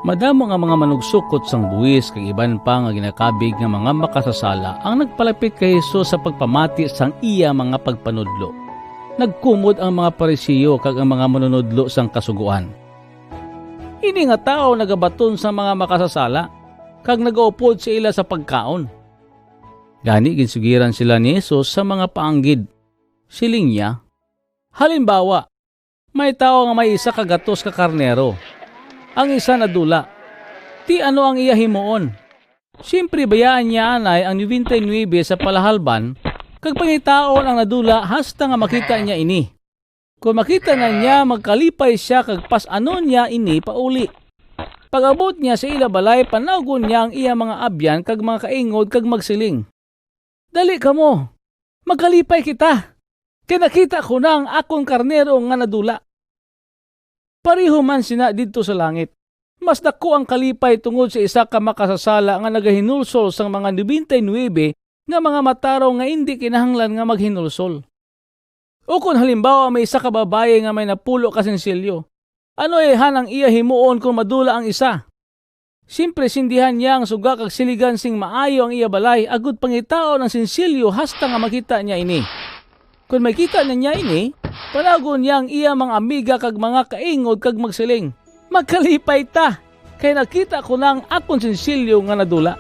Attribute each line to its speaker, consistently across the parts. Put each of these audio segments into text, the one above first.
Speaker 1: Madamo nga mga manugsukot sang buwis kag iban pa nga ginakabig nga mga makasasala ang nagpalapit kay Hesus sa pagpamati sang iya mga pagpanudlo. Nagkumod ang mga Parisiyo kag ang mga manunudlo sang kasuguan. Ini nga tao nagabaton sa mga makasasala kag nagaupod sa ila sa pagkaon. Gani ginsugiran sila ni Hesus sa mga paanggid. Siling niya, halimbawa, may tao nga may isa ka gatos ka karnero. Ang isa nadula. Ti ano ang iya himuon? Siyempre bayaan niya anay ang 99 sa palahalban, kag pangitaon ang nadula hasta nga makita niya ini. Kung makita na niya, magkalipay siya kag pas-ano niya ini pauli. Pag-abot niya sa ila balay, panawgon niya ang iya mga abyan kag mga kaingod kag magsiling. Dali ka mo, magkalipay kita. Kinakita ko na ang akong karnero nga nadula. Pareho man sina didto sa langit. Mas dako ang kalipay tungod sa isa ka makasasala nga nagahinulsol sang mga 99 nga mga mataraw nga hindi kinahanglan nga maghinulsol. O kung halimbawa may isa ka babae nga may napulo ka sensilyo, ano hanang iya himuon kung madula ang isa? Siyempre sindihan niya ang suga kag siligan sing maayo ang iya balay agud pangitao ng sensilyo hasta nga makita niya ini. Kung makita na niya ini, panagon niya ang iya mga amiga kag mga kaingod kag magsiling. Magkalipay ta, kay nakita ko na ang akong sensilyo nga nadula.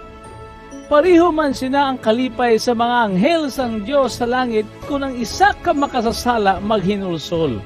Speaker 1: Pareho man sina ang kalipay sa mga anghel sang Diyos sa langit kung ang isa ka makasasala maghinulsol.